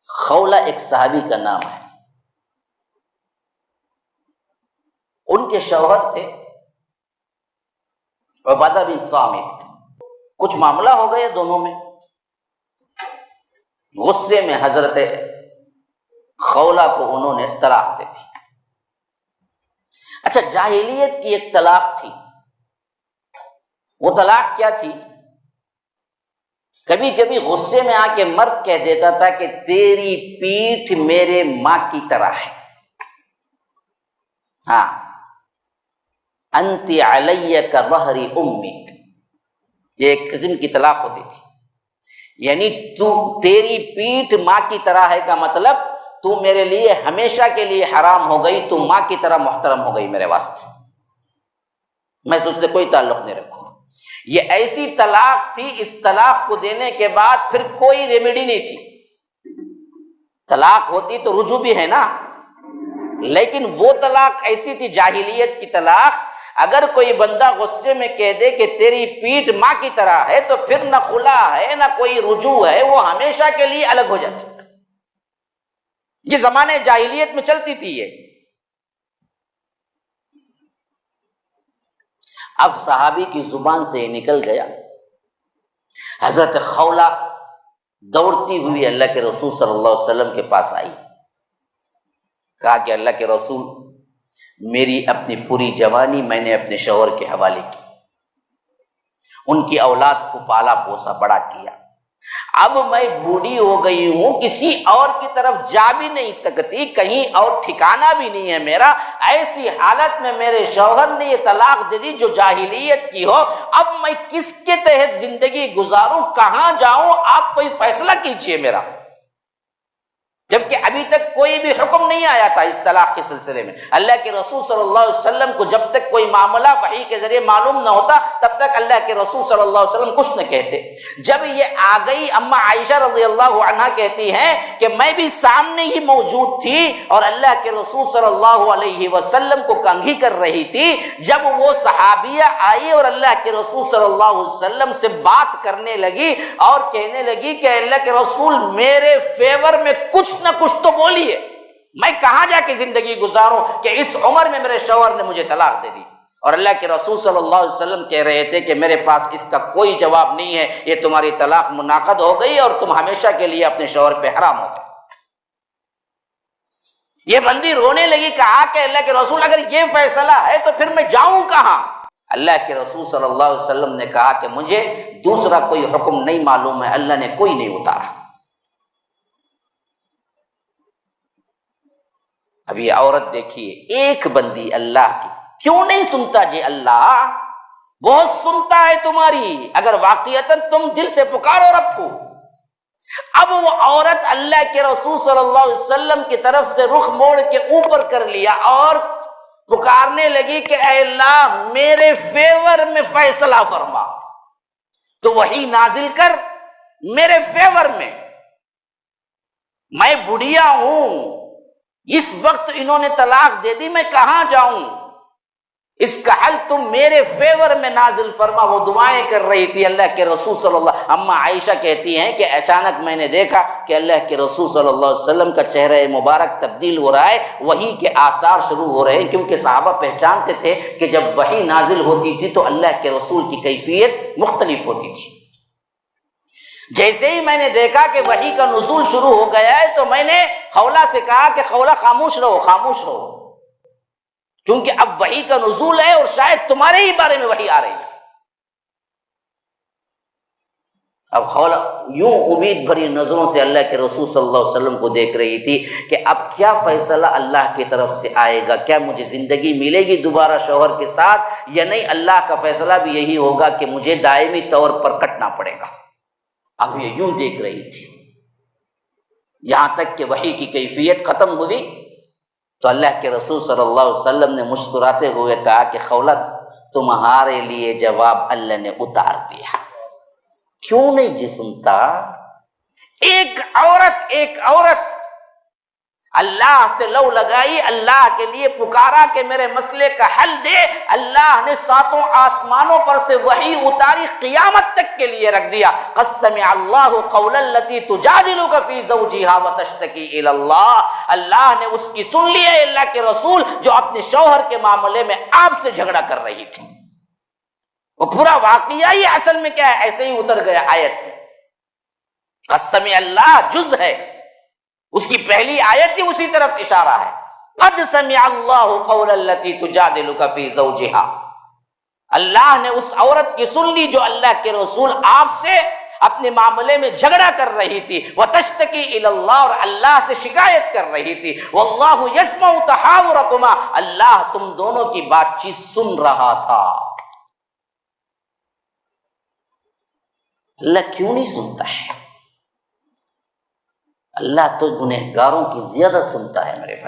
خولہ ایک صحابی کا نام ہے، ان کے شوہر تھے عبادہ بن صامت۔ کچھ معاملہ ہو گئے دونوں میں، غصے میں حضرت خولہ کو انہوں نے طلاق دے دی۔ اچھا، جاہلیت کی ایک طلاق تھی، وہ طلاق کیا تھی؟ کبھی کبھی غصے میں آ کے مرد کہہ دیتا تھا کہ تیری پیٹھ میرے ماں کی طرح ہے، ہاں، انت علی کا ظہر امی، یہ ایک قسم کی طلاق ہوتی تھی، یعنی تیری پیٹھ ماں کی طرح ہے کا مطلب تو میرے لیے ہمیشہ کے لیے حرام ہو گئی، تو ماں کی طرح محترم ہو گئی میرے واسطے، میں تجھ سے کوئی تعلق نہیں رکھوں۔ یہ ایسی طلاق تھی، اس طلاق کو دینے کے بعد پھر کوئی ریمیڈی نہیں تھی۔ طلاق ہوتی تو رجوع بھی ہے نا، لیکن وہ طلاق ایسی تھی، جاہلیت کی طلاق، اگر کوئی بندہ غصے میں کہہ دے کہ تیری پیٹھ ماں کی طرح ہے تو پھر نہ خلا ہے نہ کوئی رجوع ہے، وہ ہمیشہ کے لیے الگ ہو جاتی۔ یہ زمانے جاہلیت میں چلتی تھی یہ۔ اب صحابی کی زبان سے یہ نکل گیا، حضرت خولہ دوڑتی ہوئی اللہ کے رسول صلی اللہ علیہ وسلم کے پاس آئی، کہا کہ اللہ کے رسول، میری اپنی پوری جوانی میں نے اپنے شوہر کے حوالے کی، ان کی اولاد کو پالا پوسا بڑا کیا، اب میں بوڑھی ہو گئی ہوں، کسی اور کی طرف جا بھی نہیں سکتی، کہیں اور ٹھکانہ بھی نہیں ہے میرا، ایسی حالت میں میرے شوہر نے یہ طلاق دے دی جو جاہلیت کی ہو، اب میں کس کے تحت زندگی گزاروں، کہاں جاؤں، آپ کوئی فیصلہ کیجئے میرا۔ جبکہ ابھی تک کوئی بھی حکم نہیں آیا تھا اس طلاق کے سلسلے میں۔ اللہ کے رسول صلی اللہ علیہ وسلم کو جب تک کوئی معاملہ وحی کے ذریعے معلوم نہ ہوتا تب تک اللہ کے رسول صلی اللہ علیہ وسلم کچھ نہ کہتے۔ جب یہ آ گئی، اما عائشہ رضی اللہ عنہا کہتی ہیں کہ میں بھی سامنے ہی موجود تھی اور اللہ کے رسول صلی اللہ علیہ وسلم کو کنگھی کر رہی تھی، جب وہ صحابیہ آئی اور اللہ کے رسول صلی اللہ علیہ وسلم سے بات کرنے لگی اور کہنے لگی کہ اللہ کے رسول میرے فیور میں کچھ نہ کچھ تو بولیے، میں کہاں جا کے زندگی گزاروں کہ اس عمر میں میرے شوہر نے مجھے طلاق دے دی۔ اور اللہ کے رسول صلی اللہ علیہ وسلم کہہ رہے تھے کہ میرے پاس اس کا کوئی جواب نہیں ہے، یہ تمہاری طلاق منعقد ہو گئی اور تم ہمیشہ کے لیے اپنے شوہر پہ حرام ہو گئے۔ یہ بندی رونے لگی، کہا کہ اللہ کے رسول اگر یہ فیصلہ ہے تو پھر میں جاؤں کہاں؟ اللہ کے رسول صلی اللہ علیہ وسلم نے کہا کہ مجھے دوسرا کوئی حکم نہیں معلوم ہے، اللہ نے کوئی نہیں اتارا۔ اب یہ عورت دیکھیے، ایک بندی اللہ کی، کیوں نہیں سنتا جی؟ اللہ بہت سنتا ہے تمہاری، اگر واقعتاً تم دل سے پکارو رب کو۔ اب وہ عورت اللہ کے رسول صلی اللہ علیہ وسلم کی طرف سے رخ موڑ کے اوپر کر لیا اور پکارنے لگی کہ اے اللہ میرے فیور میں فیصلہ فرما، تو وہی نازل کر میرے فیور میں بڑھیا ہوں، اس وقت انہوں نے طلاق دے دی، میں کہاں جاؤں، اس کا حل تم میرے فیور میں نازل فرما۔ وہ دعائیں کر رہی تھی اللہ کے رسول صلی اللہ، اما عائشہ کہتی ہیں کہ اچانک میں نے دیکھا کہ اللہ کے رسول صلی اللہ علیہ وسلم کا چہرہ مبارک تبدیل ہو رہا ہے، وحی کے آثار شروع ہو رہے ہیں، کیونکہ صحابہ پہچانتے تھے کہ جب وحی نازل ہوتی تھی تو اللہ کے رسول کی کیفیت مختلف ہوتی تھی۔ جیسے ہی میں نے دیکھا کہ وحی کا نزول شروع ہو گیا ہے تو میں نے خولہ سے کہا کہ خولہ خاموش رہو، خاموش رہو، کیونکہ اب وحی کا نزول ہے اور شاید تمہارے ہی بارے میں وحی آ رہی ہے۔ اب خولہ یوں امید بھری نظروں سے اللہ کے رسول صلی اللہ علیہ وسلم کو دیکھ رہی تھی کہ اب کیا فیصلہ اللہ کی طرف سے آئے گا، کیا مجھے زندگی ملے گی دوبارہ شوہر کے ساتھ یا نہیں، اللہ کا فیصلہ بھی یہی ہوگا کہ مجھے دائمی طور پر کٹنا پڑے گا۔ اب یہ یوں دیکھ رہی تھی، یہاں تک کہ وحی کی کیفیت ختم ہوئی تو اللہ کے رسول صلی اللہ علیہ وسلم نے مسکراتے ہوئے کہا کہ خولہ تمہارے لیے جواب اللہ نے اتار دیا۔ کیوں نہیں جی سنتا؟ ایک عورت اللہ سے لو لگائی، اللہ کے لیے پکارا کہ میرے مسئلے کا حل دے، اللہ نے ساتوں آسمانوں پر سے وحی اتاری، قیامت تک کے لیے رکھ دیا۔ قد سمع اللہ قول التی تجادلک فی زوجہا وتشتکی الی اللہ، اللہ نے اس کی سن لی ہے اللہ کے رسول جو اپنے شوہر کے معاملے میں آپ سے جھگڑا کر رہی تھی۔ وہ پورا واقعہ ہی اصل میں کیا ہے، ایسے ہی اتر گیا آیت میں۔ قد سمع اللہ جز ہے، اس کی پہلی آیت ہی اسی طرف اشارہ ہے۔ قد سمع اللہ قول التی تجادلک فی زوجہا، اللہ نے اس عورت کی سن لی جو اللہ کے رسول آپ سے اپنے معاملے میں جھگڑا کر رہی تھی، وتشتکی الی اللہ، اور اللہ سے شکایت کر رہی تھی۔ واللہ یسمع تحاورکما، اللہ تم دونوں کی بات چیت سن رہا تھا۔ اللہ کیوں نہیں سنتا ہے؟ اللہ تو گنہگاروں کی زیادہ سنتا ہے میرے بھائی۔